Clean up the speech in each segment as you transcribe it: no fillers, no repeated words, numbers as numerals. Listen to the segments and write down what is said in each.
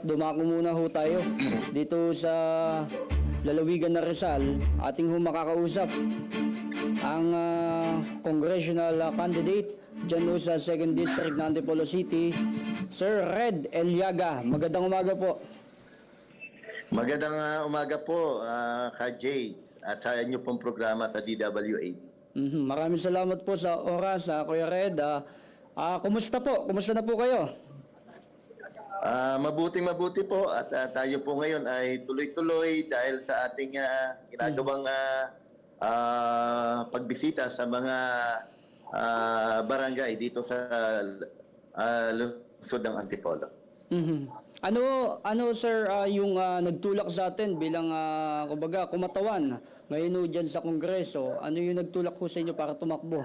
dumako muna ho tayo dito sa lalawigan na Rizal. Ating ho makakausap ang congressional candidate dyan ho sa 2nd District ng Antipolo City, Sir Red Eliaga. Magandang umaga po. Magandang umaga po, Ka Jay, at sa inyo pong programa sa DWAD. Maraming salamat po sa oras, Kuya Red. Kumusta po? Kumusta na po kayo? Mabuting-mabuti po at tayo po ngayon ay tuloy-tuloy dahil sa ating ginagawang pagbisita sa mga barangay dito sa lungsod ng Antipolo. Ano sir, yung nagtulak sa atin bilang kumbaga kumatawan ngayon ho dyan sa Kongreso, ano yung nagtulak ho sa inyo para tumakbo?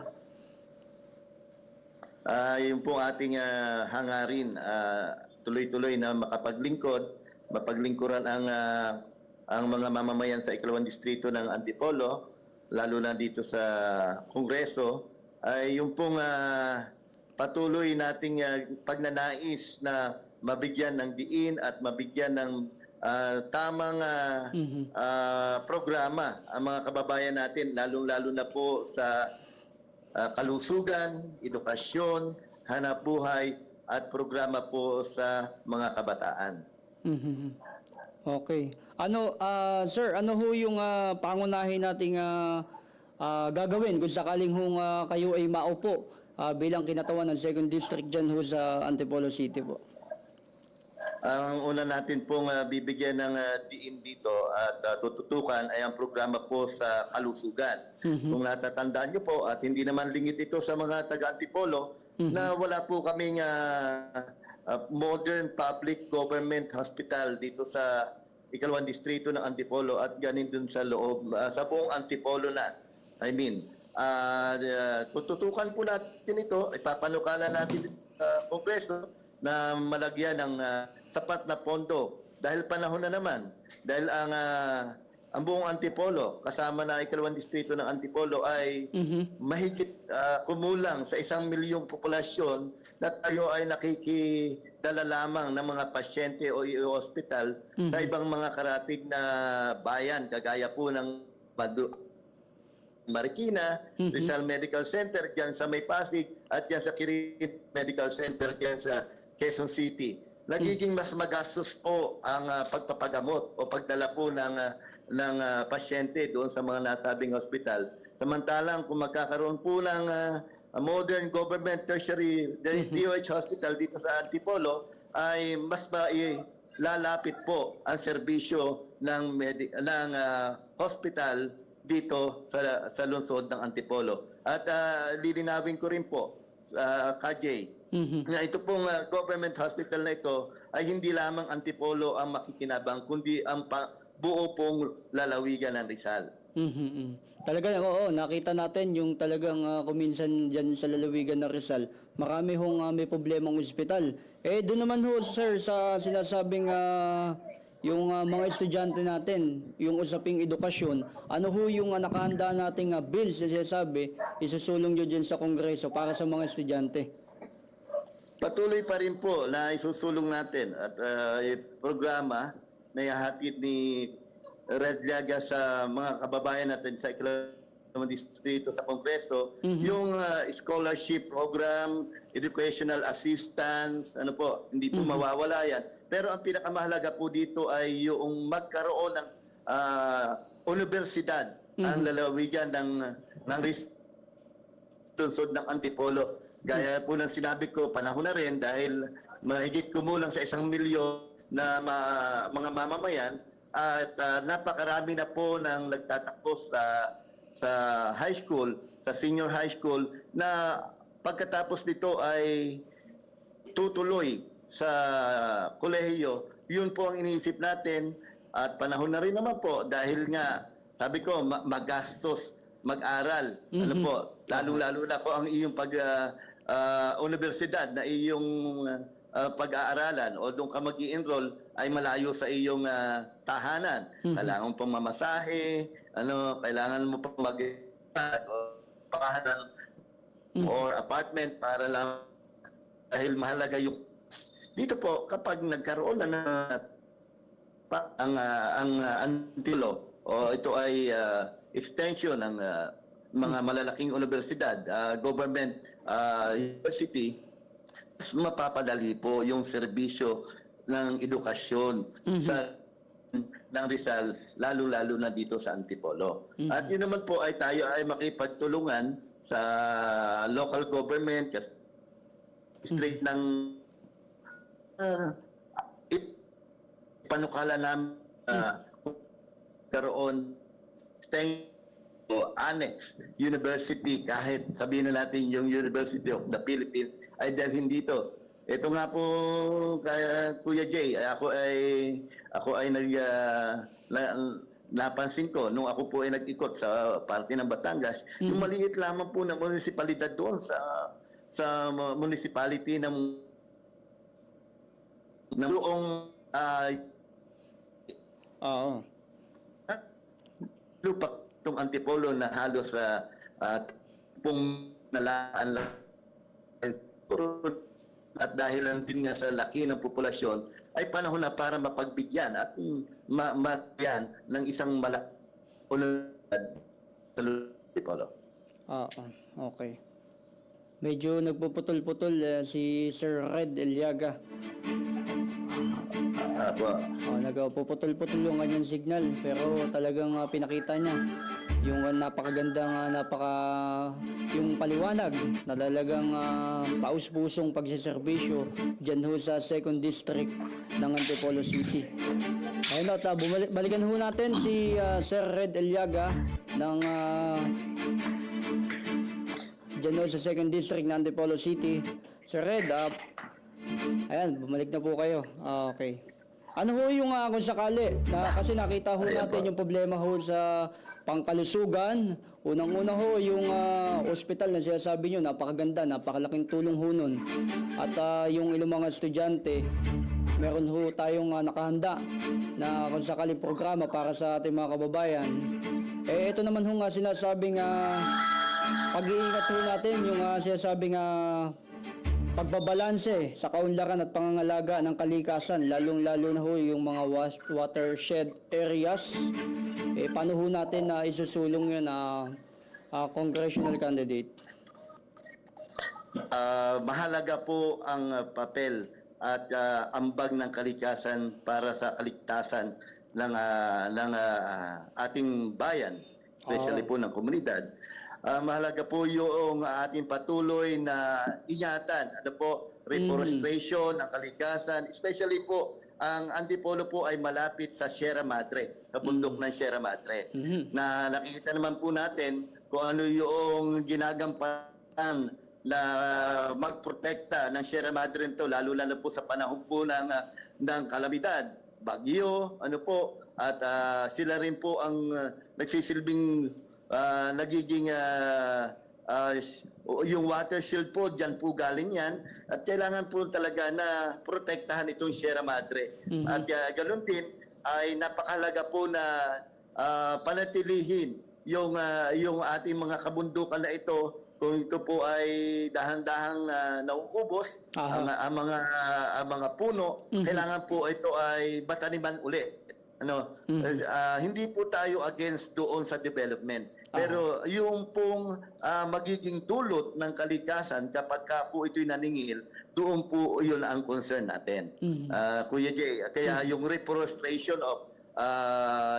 Yung po ating hangarin, tuloy-tuloy na mapaglingkuran ang mga mamamayan sa 2nd Distrito ng Antipolo, lalo na dito sa Kongreso, ay yung pong patuloy nating pagnanais na mabigyan ng diin at mabigyan ng tamang programa ang mga kababayan natin, lalong-lalo na po sa kalusugan, edukasyon, hanapbuhay at programa po sa mga kabataan. Okay. Sir, ano ho yung pangunahin nating gagawin kung sakaling kayo ay maupo bilang kinatawan ng 2nd District dyan ho sa Antipolo City po? Ang una natin pong bibigyan ng diin dito at tututukan ay ang programa po sa kalusugan. Kung natatandaan nyo po, at hindi naman lingit ito sa mga taga-Antipolo, na wala po kaming modern public government hospital dito sa 2nd Distrito ng Antipolo at ganin dun sa loob, sa buong Antipolo na. Tututukan po natin ito, ipapanukala natin sa Kongreso na malagyan ng sapat na pondo dahil panahon na naman, dahil ang buong Antipolo kasama na 2nd Distrito ng Antipolo ay mahigit kumulang sa 1 milyong populasyon na tayo ay nakikidala lamang ng mga pasyente o i-hospital sa ibang mga karatig na bayan kagaya po ng Marikina, Rizal Medical Center dyan sa May Pasig at dyan sa Kirin Medical Center dyan sa Quezon City. Nagiging mas magastos po ang pagpapagamot o pagdala po ng pasyente doon sa mga nasabing hospital. Samantalang kung magkakaroon po ng modern government tertiary DOH hospital dito sa Antipolo, ay mas lalapit po ang serbisyo ng hospital dito sa lungsod ng Antipolo. At lilinawin ko rin po, KJ, na ito pong government hospital na ito ay hindi lamang Antipolo ang makikinabang, kundi ang buo pong lalawigan ng Rizal. Talaga, oo, nakita natin yung talagang kuminsan dyan sa lalawigan ng Rizal, marami hong may problemang ospital. Doon naman ho, sir, sa sinasabing yung mga estudyante natin, yung usaping edukasyon, ano ho yung nakahanda nating bills na sinasabi, isusulong nyo dyan sa Kongreso para sa mga estudyante? Patuloy pa rin po na isusulong natin at programa na ihahatid ni Red Liaga sa mga kababayan natin sa 2nd Distrito sa Kongreso, yung scholarship program, educational assistance, hindi po mawawala yan. Pero ang pinakamahalaga po dito ay yung magkaroon ng universidad ang lalawigan ng lungsod ng Antipolo. Gaya po ng sinabi ko, panahon na rin dahil mahigit kumulang sa 1 milyon na mga mamamayan at napakarami na po ng nagtatakbo sa high school, sa senior high school na pagkatapos nito ay tutuloy sa kolehiyo. Yun po ang iniisip natin at panahon na rin naman po dahil nga sabi ko magastos mag-aral. Lalo-lalo na po ang iyong universidad na iyong pag-aaralan o doon ka mag-i-enroll ay malayo sa iyong tahanan. Kailangan pang mamasahe, kailangan mo pang tahanan or apartment para lang dahil mahalaga yung Dito po, kapag nagkaroon na ang Antilo, o ito ay extension ng mga malalaking universidad, government university, mas mapapadali po yung serbisyo ng edukasyon sa ng Rizal, lalo-lalo na dito sa Antipolo. At yun naman po ay tayo ay makipagtulungan sa local government, district ng panukala namin karoon o annex university, kahit sabihin na natin yung University of the Philippines ay dalhin dito. Ito nga po, Kuya Jay, ako ay napansin ko nung ako po ay nag-ikot sa parte ng Batangas, yung maliit lamang po na munisipalidad doon sa municipality ng buong lupa itong Antipolo na halos pong nalaan lang. At dahil lang din nga sa laki ng populasyon, ay panahon na para mapagbigyan at yan ng isang malaking sa Antipolo. Okay. Medyo nagpuputol-putol si Sir Red Eliaga. Nagpuputol-putol yung kanyang signal, pero talagang pinakita niya yung napakagandang yung paliwanag na talagang taus-pusong pagsiservisyo dyan ho sa 2nd District ng Antipolo City. Ayun, balikan ho natin si Sir Red Eliaga ng dyan ho sa 2nd District ng Antipolo City. Sir Red, ayan, bumalik na po kayo. Okay. Ano ho yung kung sakali, kasi nakita ho natin yung problema ho sa pangkalusugan. Unang-una ho yung ospital na sinasabi nyo, napakaganda, napakalaking tulong ho nun. At yung ilang mga estudyante, meron ho tayong nakahanda na kung sakaling programa para sa ating mga kababayan. Ito naman ho nga sinasabing pag-iingat ho natin yung sinasabing pagbabalanse sa kaunlaran at pangangalaga ng kalikasan, lalong-lalo na ho yung mga watershed areas. Paano ho natin na isusulong yun na congressional candidate? Mahalaga po ang papel at ambag ng kalikasan para sa kaligtasan ng ating bayan, especially po ng komunidad. Mahalaga po yung ating patuloy na ingatan, reforestation ng kalikasan, especially po ang Antipolo po ay malapit sa Sierra Madre, sa bundok ng Sierra Madre. Na nakikita naman po natin kung ano yung ginagampanan na magprotekta ng Sierra Madre nito, lalo-lalo po sa panahon po ng kalamidad, bagyo, at sila rin po ang nagsisilbing nagiging yung water shield po, dyan po galing yan. At kailangan po talaga na protektahan itong Sierra Madre. At ganoon din ay napakahalaga po na panatilihin yung ating mga kabundukan na ito. Kung ito po ay dahan-dahang nauubos, ang mga puno, kailangan po ito ay bataniman uli. Hindi po tayo against doon sa development. Pero yung pong magiging dulot ng kalikasan kapag po ito'y naningil, doon po yun ang concern natin. Kuya Jay, kaya yung reforestation of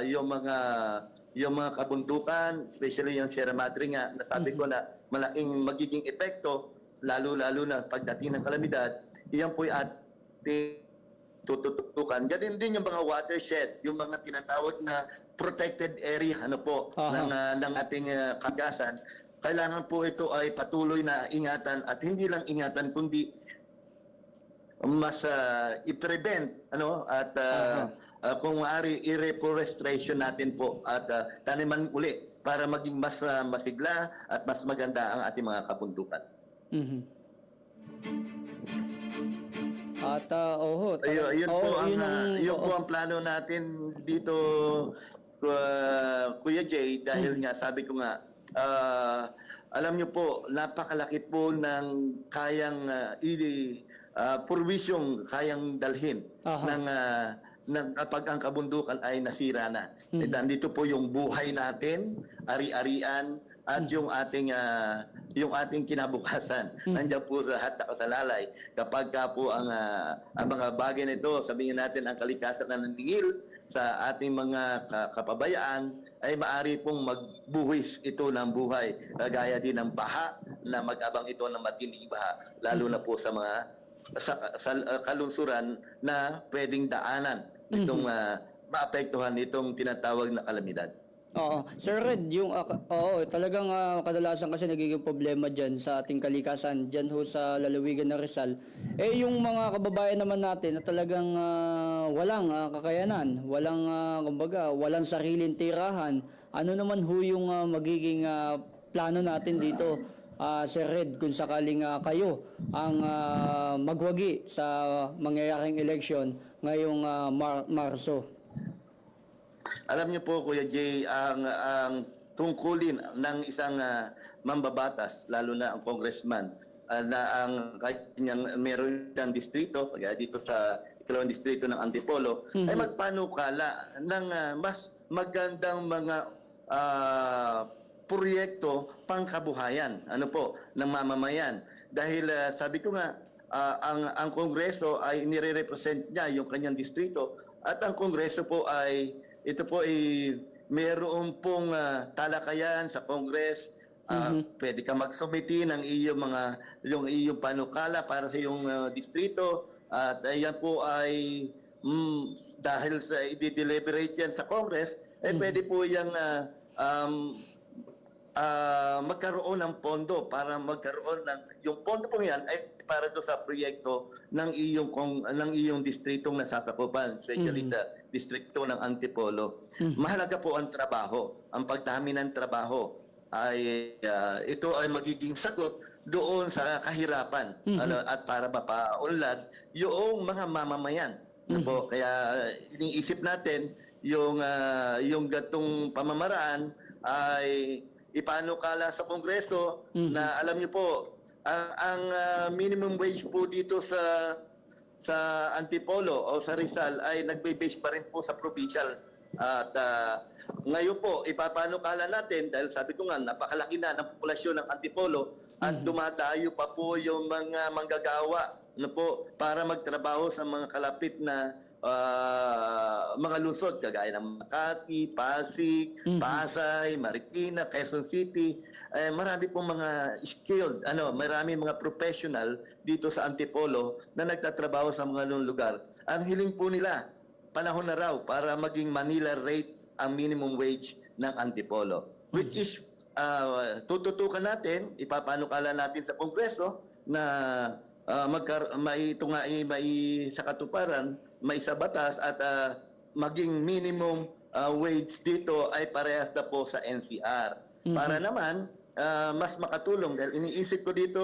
yung mga kabundukan, especially yung Sierra Madre nga, nasabi ko na malaking magiging epekto, lalo-lalo na pagdating ng kalamidad, iyan po yung ating tututukan. Ganun din yung mga watershed, yung mga tinatawag na protected area ng ating kalikasan. Kailangan po ito ay patuloy na ingatan at hindi lang ingatan kundi mas i-prevent at kung maaari i-reforestation natin po at taniman uli para maging mas masigla at mas maganda ang ating mga kabundukan. At yun po ang plano natin dito, Kuya Jay, dahil nga sabi ko nga alam niyo po, napakalaki po ng kayang purwisyong kayang dalhin Aha. ng kapag ang kabundukan ay nasira na. Nandito po yung buhay natin, ari-arian, at yung ating kinabukasan. Nandiyan po sa lahat nakasalalay. Kapag ka po ang mga bagay nito, sabihin natin ang kalikasan na naningil sa ating mga kapabayaan, ay maari pong magbuwis ito ng buhay. Gaya din ng baha na mag-abang ito ng matinding baha, lalo na po sa mga kalungsuran na pwedeng daanan itong maapektuhan itong tinatawag na kalamidad. Oo. Sir Red, talagang kadalasan kasi nagiging problema dyan sa ating kalikasan, dyan ho sa lalawigan ng Rizal. Yung mga kababayan naman natin na talagang walang kakayanan, walang sariling tirahan, ano naman ho yung magiging plano natin dito, Sir Red, kung sakaling kayo ang magwagi sa mangyayaring eleksyon ngayong Marso? Alam niyo po, Kuya Jay, ang tungkulin ng isang mambabatas, lalo na ang congressman, na ang kanyang meron ng distrito, kaya dito sa ikalawang distrito ng Antipolo, ay magpanukala ng mas magandang mga proyekto pangkabuhayan, ng mamamayan. Dahil sabi ko nga, ang Kongreso ay nire-represent niya yung kanyang distrito, at ang Kongreso po ito po ay mayroon pong talakayan sa Congress. Pwede ka magsumiti ng yung iyong panukala para sa iyong distrito, at yan po ay dahil sa i-deliberate yan sa Congress, pwede po yung magkaroon ng pondo para magkaroon yung pondo po yan ay para do sa proyekto ng iyong distritong nasasakupan, especially sa distrito ng Antipolo. Mahalaga po ang trabaho. Ang pagdami ng trabaho ay ito ay magiging sagot doon sa kahirapan at para mapaunlad yung mga mamamayan. Po, kaya iniisip natin yung gatong pamamaraan ay ipanukala sa Kongreso na alam niyo po ang minimum wage po dito sa Antipolo o sa Rizal ay nagbe-base pa rin po sa provincial. At ngayon po ipapanukala natin dahil sabi ko nga napakalaki na ng populasyon ng Antipolo at dumadayo pa po yung mga manggagawa para magtrabaho sa mga kalapit na mga lungsod kagaya ng Makati, Pasig, Pasay, Marikina, Quezon City. Marami pong mga skilled, marami mga professional dito sa Antipolo na nagtatrabaho sa mga lugar. Ang hiling po nila, panahon na raw para maging Manila rate ang minimum wage ng Antipolo. Which is, tututukan natin, ipapanukala natin sa Kongreso na sa katuparan, may sa batas at maging minimum wage dito ay parehas na po sa NCR. Para naman mas makatulong dahil iniisip ko dito,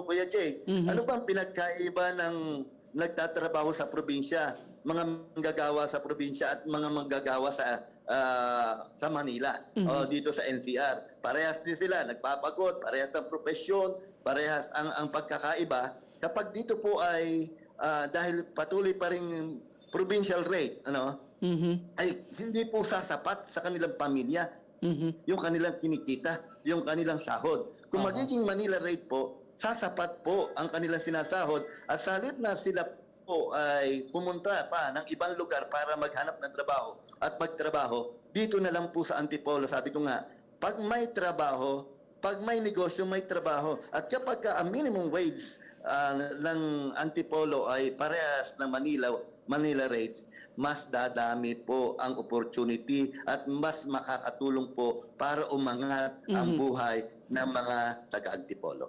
Kuya Jay, ano bang pinagkaiba ng nagtatrabaho sa probinsya, mga manggagawa sa probinsya at mga manggagawa sa Manila o dito sa NCR? Parehas din sila, nagpapagod, parehas ng profesyon, parehas ang pagkakaiba. Kapag dito po ay dahil patuloy pa rin provincial rate, ay hindi po sasapat sa kanilang pamilya, yung kanilang kinikita, yung kanilang sahod. Kung magiging Manila rate po, sasapat po ang kanilang sinasahod at sa halip na sila po ay pumunta pa ng ibang lugar para maghanap ng trabaho at magtrabaho, dito na lang po sa Antipolo. Sabi ko nga, pag may trabaho, pag may negosyo, may trabaho. At kapag ang minimum wage ng Antipolo ay parehas ng Manila rates, mas dadami po ang opportunity at mas makakatulong po para umangat ang buhay ng mga taga-Antipolo.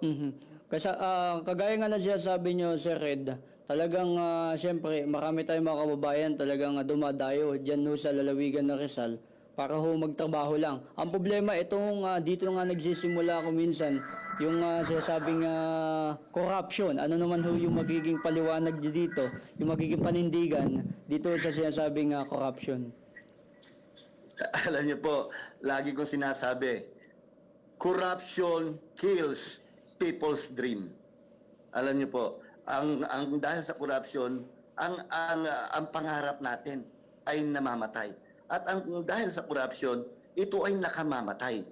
Kasi kagaya nga na sinasabi nyo, Sir Red, talagang siyempre marami tayong mga kababayan talagang dumadayo dyan ho sa lalawigan ng Rizal para ho magtrabaho lang. Ang problema, dito nga nagsisimula ako minsan, yung sinasabing corruption. Ano naman ho yung magiging paliwanag dito, yung magiging panindigan dito sa sinasabing corruption? Alam niyo po, lagi kong sinasabi, corruption kills people's dream. Alam niyo po, ang dahil sa korupsyon, ang pangarap natin ay namamatay. At ang dahil sa korupsyon, ito ay nakamamatay.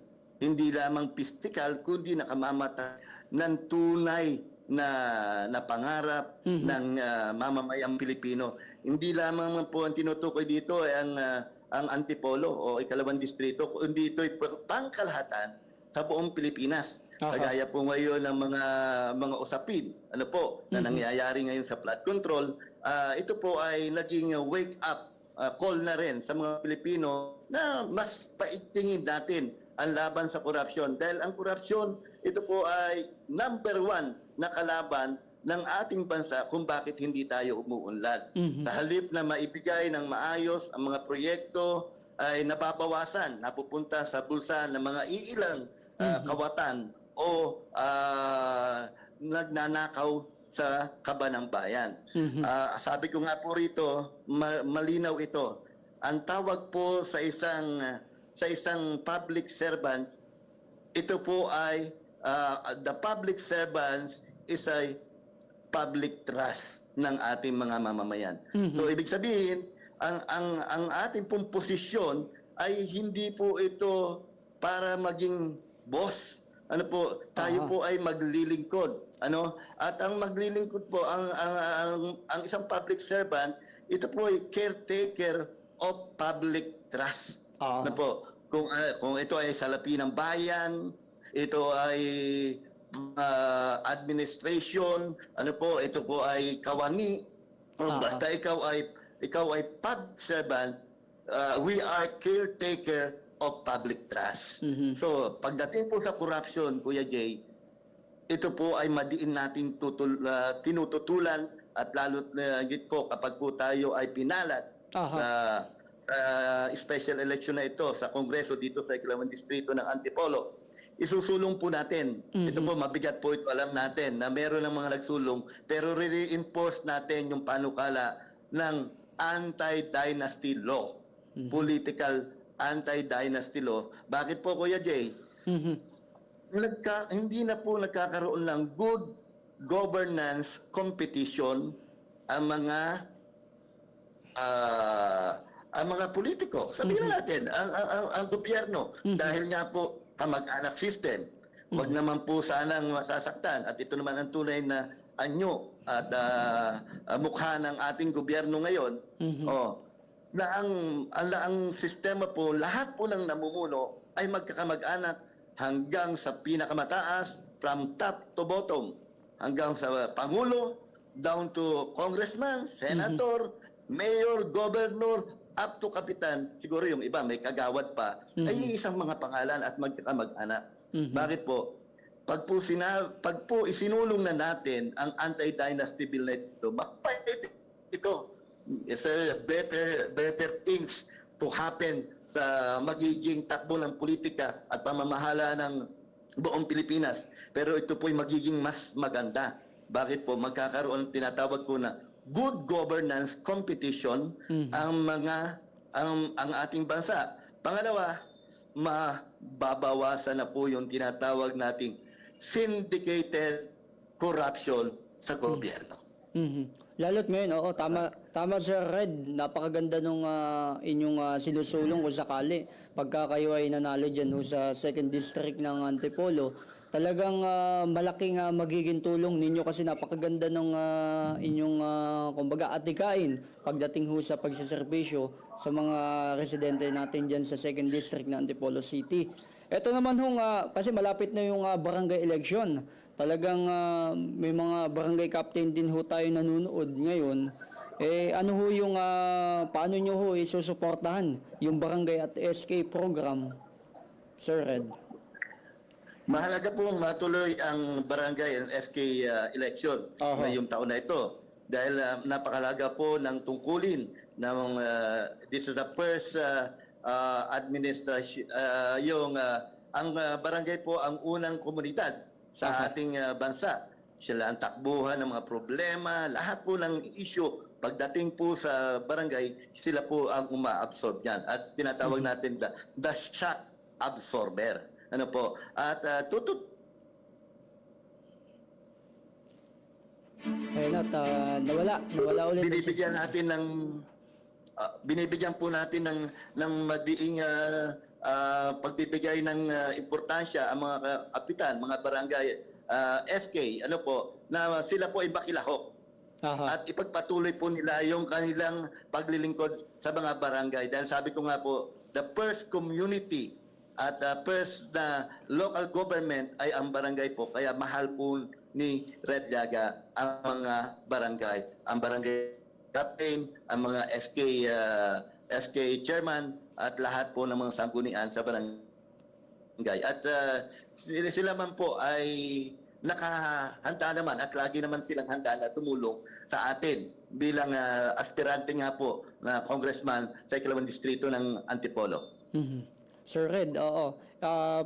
Hindi lamang physical, kundi nakamamatay ng tunay na pangarap ng mamamayang Pilipino. Hindi lamang po ang tinutukoy dito ay ang Antipolo o ikalawang distrito, kundi ito ay pangkalahatan sa buong Pilipinas. Kagaya po ngayon ng mga usapin, na nangyayari ngayon sa flood control, ito po ay naging wake up call na rin sa mga Pilipino na mas paigtingin natin ang laban sa korupsyon. Dahil ang korupsyon, ito po ay number 1 na kalaban ng ating bansa kung bakit hindi tayo umuunlad. Sa halip na maibigay ng maayos ang mga proyekto ay nababawasan, napupunta sa bulsa ng mga iilang kawatan o nagnanakaw sa kaban ng bayan. Sabi ko nga po rito, malinaw ito. Ang tawag po sa isang public servant, ito po ay the public servant is a public trust ng ating mga mamamayan. So ibig sabihin, ang ating pong posisyon ay hindi po ito para maging boss. Tayo po ay maglilingkod. At ang maglilingkod po, ang isang public servant, ito po ay caretaker of public trust. Kung ito ay salapi ng bayan, ito ay administration, ito po ay kawani. Basta ikaw ay public servant, we are caretaker of public trust. So, pagdating po sa corruption, Kuya Jay, ito po ay madiin nating tinututulan at lalo't po kapag po tayo ay pinalat sa special election na ito sa Kongreso dito sa ikalawang distrito ng Antipolo. Isusulong po natin. Ito po, mabigat po ito, alam natin na meron ng mga nagsulong, pero re-reinforce natin yung panukala ng anti-dynasty law. Political anti-dynasty law. Bakit po, Kuya Jay? Hindi na po nagkakaroon ng good governance competition ang mga politiko. Sabihin na natin, ang gobyerno, dahil nga po kamag-anak system. Huwag naman po sanang masasaktan. At ito naman ang tunay na anyo at mukha ng ating gobyerno ngayon. Na ang sistema po, lahat po ng namumuno ay magkakamag-anak hanggang sa pinakamataas, from top to bottom, hanggang sa Pangulo, down to Congressman, Senator, Mayor, Governor, up to Kapitan. Siguro yung iba may kagawad pa, ay isang mga pangalan at magkakamag-anak. Bakit po? Pag po isinulong na natin ang anti-dynasty bill na ito, mapait ito. Yes, better things to happen sa magiging takbo ng politika at pamamahala ng buong Pilipinas. Pero ito po'y magiging mas maganda. Bakit po? Magkakaroon, tinatawag ko na good governance competition ang ating bansa. Pangalawa, mababawasan na po yung tinatawag nating syndicated corruption sa gobyerno. Lalo't ngayon, tama Sir Red, napakaganda nung inyong sinusulong kung sakali. Pagka kayo ay nanalo dyan sa 2nd District ng Antipolo, talagang malaking magiging tulong ninyo kasi napakaganda ng inyong kumbaga atikain pagdating sa pagsiservisyo sa mga residente natin dyan sa 2nd District ng Antipolo City. Ito naman kasi malapit na yung barangay election. Talagang may mga barangay captain din tayo nanonood ngayon. Ano yung paano nyo isusuportahan yung barangay at SK program, Sir Red? Mahalaga po matuloy ang barangay and SK election ngayong taon na ito. Dahil napakalaga po ng tungkulin ng this is the first administration, ang barangay po ang unang komunidad sa ating bansa. Sila ang takbuhan ng mga problema, lahat po ng issue. Pagdating po sa barangay, sila po ang uma-absorb yan. At tinatawag natin the shock absorber. At Ayun at nawala ulit. Binibigyan po natin ng madiing pagbibigay ng importansya ang mga kapitan, mga barangay SK, na sila po ay bakilahok. Aha. At ipagpatuloy po nila yung kanilang paglilingkod sa mga barangay. Dahil sabi ko nga po, the first community at the first na local government ay ang barangay po. Kaya mahal po ni Red Llaga ang mga barangay. Ang barangay captain, ang mga SK chairman at lahat po ng mga sanggunian sa barangay. At sila man po ay nakahanda naman at lagi naman silang handa na tumulong sa atin bilang aspirante nga po na congressman sa ikalawang distrito ng Antipolo. Sir Red, oo.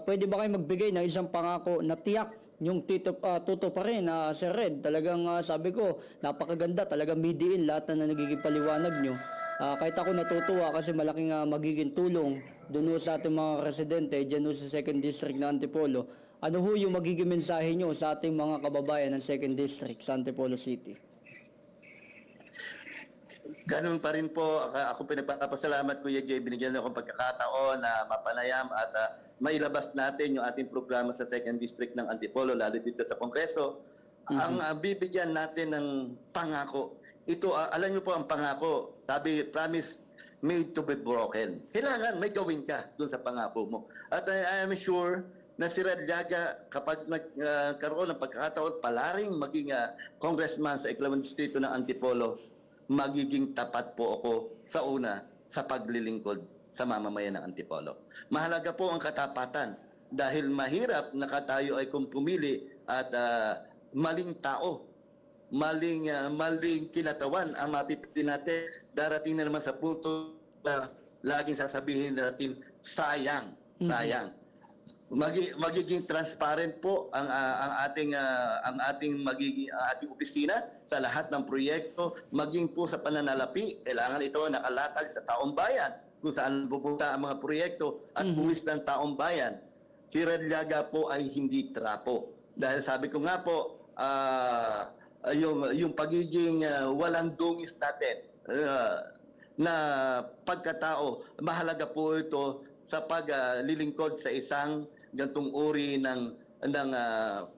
Pwede ba kayo magbigay ng isang pangako na tiyak yung tuto pa rin, Sir Red? Talagang sabi ko, napakaganda, talagang midiin lahat na nagiging paliwanag nyo. Kahit ako natutuwa kasi malaking magiging tulong doon sa ating mga residente dyan sa 2nd District ng Antipolo. Ano ho yung magiging mensahe nyo sa ating mga kababayan ng 2nd District sa Antipolo City? Ganun pa rin po. Ako pinagpapasalamat, Kuya Jay. Binigyan akong pagkakataon na mapanayam at mailabas natin yung ating programa sa 2nd District ng Antipolo, lalo dito sa Kongreso. Ang bibigyan natin ng pangako. Ito, alam niyo po ang pangako. Sabi, promise made to be broken. Kailangan may gawin ka dun sa pangako mo. At I am sure na si Red Llaga, kapag nagkaroon ng pagkakataon, palaring maging congressman sa ikalawang distrito ng Antipolo, magiging tapat po ako sa una sa paglilingkod sa mamamayan ng Antipolo. Mahalaga po ang katapatan dahil mahirap na tayo ay kung pumili at maling tao, maling kinatawan ang mapipili natin. Darating na naman sa punto na laging sasabihin natin, sayang. Magiging transparent po ang ating ating opisina sa lahat ng proyekto, maging po sa pananalapi. Kailangan ito nakalatag sa taong bayan kung saan pupunta ang mga proyekto at buwis ng taong bayan. Si Red Llaga po ay hindi trapo. Dahil sabi ko nga po, yung pagiging walang dungis natin na pagkatao, mahalaga po ito sa paglilingkod sa isang gantong uri ng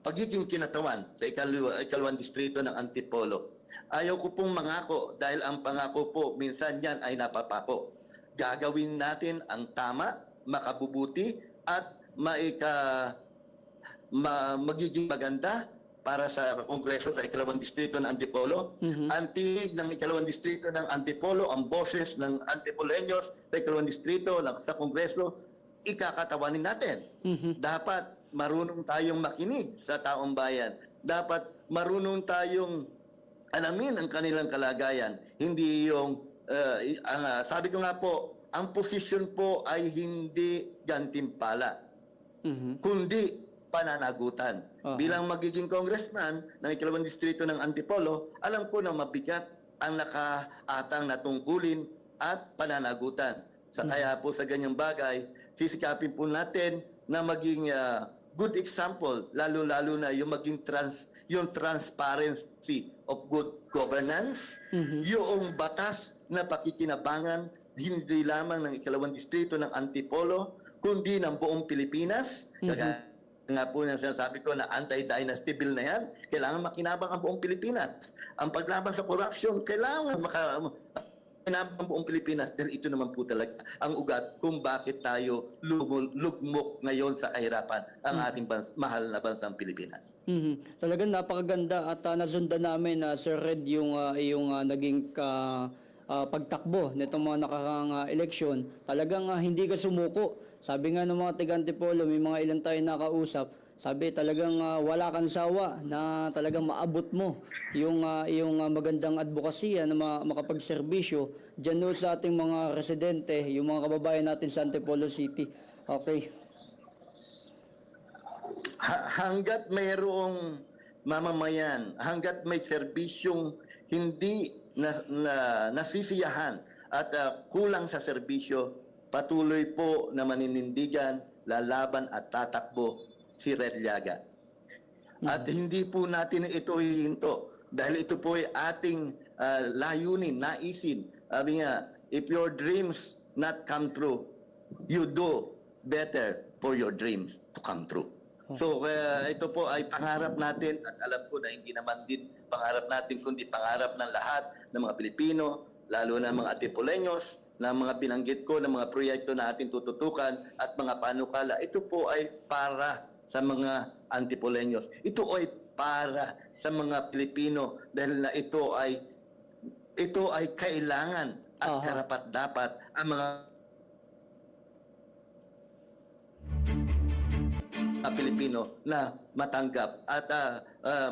pagiging kinatawan sa ikalawang distrito ng Antipolo. Ayaw ko pong mangako dahil ang pangako po minsan yan ay napapako. Gagawin natin ang tama, makabubuti at magiging maganda para sa Kongreso sa ikalawang distrito ng Antipolo. Ang tinig ng ikalawang distrito ng Antipolo, ang boses ng Antipoleños sa ikalawang distrito sa Kongreso, ikakatawanin natin. Dapat marunong tayong makinig sa taong bayan. Dapat marunong tayong alamin ang kanilang kalagayan. Hindi yung, sabi ko nga po, ang posisyon po ay hindi gantimpala, kundi pananagutan. Bilang magiging congressman ng ikalawang distrito ng Antipolo, alam ko na mabigat ang nakaatang na tungkulin at pananagutan. Kaya po sa ganyang bagay, sisikapin po natin na maging good example, lalo-lalo na yung maging yung transparency of good governance, yung batas na pakikinabangan hindi lamang ng ikalawang distrito ng Antipolo, kundi ng buong Pilipinas. Kaya nga po yung sinasabi ko na anti-dynasty bill na yan, kailangan makinabang ang buong Pilipinas. Ang paglaban sa corruption, kailangan makinabang ang buong Pilipinas dahil ito naman po talaga ang ugat kung bakit tayo lugmok ngayon sa kahirapan ang ating mahal na bansang Pilipinas. Talagang napakaganda at nasundan namin, Sir Red, yung naging pagtakbo nitong mga nakakang eleksyon. Talagang hindi ka sumuko. Sabi nga ng mga taga-Antipolo, may mga ilan tayo nakausap, sabi talagang wala kang sawa na talagang maabot mo yung magandang advokasya na makapagserbisyo dyan no sa ating mga residente, yung mga kababayan natin sa Antipolo City. Okay. Hanggat mayroong mamamayan, hanggat may serbisyong hindi nasisiyahan at kulang sa serbisyo, patuloy po na maninindigan, lalaban at tatakbo si Red Llaga. At hindi po natin ito hihinto. Dahil ito po ay ating layunin, naisin. Sabi nga, if your dreams not come true, you do better for your dreams to come true. So ito po ay pangarap natin at alam ko na hindi naman din pangarap natin kundi pangarap ng lahat ng mga Pilipino, lalo na mga Antipoleños, na mga binanggit ko ng mga proyekto na ating tututukan at mga panukala. Ito po ay para sa mga Antipoleños. Ito ay para sa mga Pilipino dahil na ito ay kailangan at karapat-dapat ang mga Pilipino na matanggap at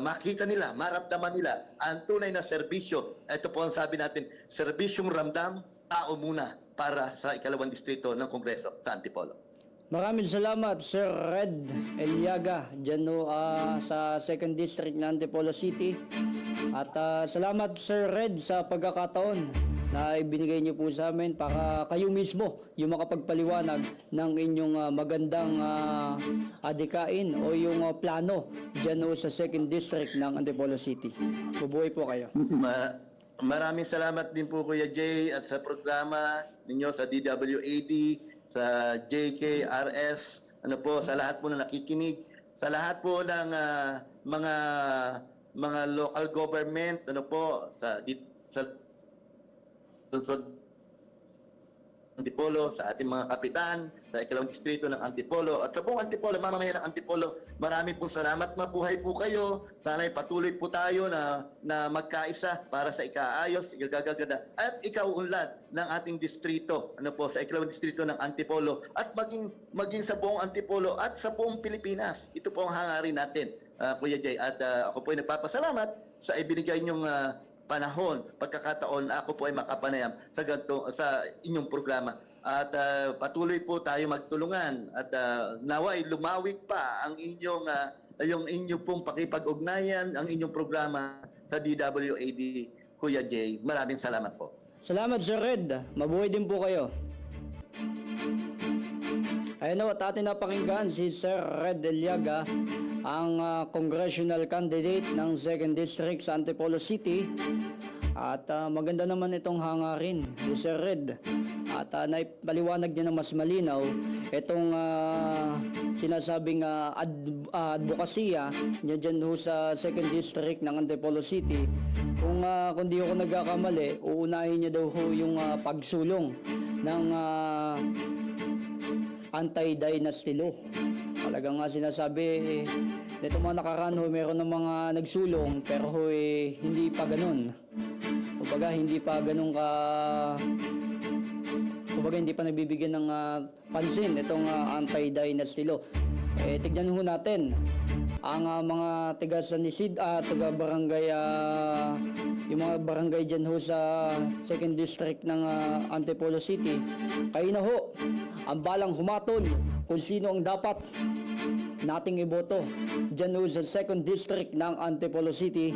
makita nila, maramdaman nila ang tunay na serbisyo. Ito po ang sabi natin, serbisyong ramdam, tao muna para sa ikalawang distrito ng Kongreso sa Antipolo. Maraming salamat, Sir Red Eliaga, dyan sa 2nd District ng Antipolo City. At salamat, Sir Red, sa pagkakataon na ibinigay niyo po sa amin para kayo mismo yung makapagpaliwanag ng inyong magandang adikain o yung plano dyan sa 2nd District ng Antipolo City. Bubuhay po kayo. Maraming salamat din po Kuya Jay at sa programa ninyo sa DWAD, sa JKRS, sa lahat po na nakikinig, sa lahat po ng mga local government, sa Antipolo, sa ating mga kapitan, sa ikalawang distrito ng Antipolo, at sa buong Antipolo, mamamayan ng Antipolo, marami pong salamat. Mabuhay po kayo. Sana'y patuloy po tayo na magkaisa para sa ikaayos, ikagaganda, at ikauunlad ng ating distrito, sa ikalawang distrito ng Antipolo, at maging sa buong Antipolo at sa buong Pilipinas. Ito po ang hangarin natin, Kuya Jay. At ako po ay nagpapasalamat sa ibinigay niyong panahon, pagkakataon na ako po ay makapanayam sa inyong programa. At patuloy po tayo magtulungan at naway lumawig pa ang yung inyong pong pakipag-ugnayan, ang inyong programa sa DWAD, Kuya Jay. Maraming salamat po. Salamat, Sir Red. Mabuhay din po kayo. Ayun at atin napakinggan si Sir Red Eliaga, ang congressional candidate ng 2nd District sa Antipolo City. At maganda naman itong hangarin ni Sir Red. At naipaliwanag niya na mas malinaw itong sinasabing advokasya niya dyan sa 2nd District ng Antipolo City. Kung di ako nagkakamali, uunahin niya daw yung pagsulong ng anti-dynasty law. Talagang sinasabi nito mga nakaraan meron ng mga nagsulong pero hindi pa ganun. Kumbaga hindi pa ganun hindi pa nabibigyan ng pansin itong anti-dynasty law. Tignan ho natin ang mga taga San Isidro, taga barangay, yung mga barangay dyan ho sa 2nd District ng Antipolo City. Kayo na ho ang balang humatol kung sino ang dapat nating iboto dyan ho sa 2nd District ng Antipolo City.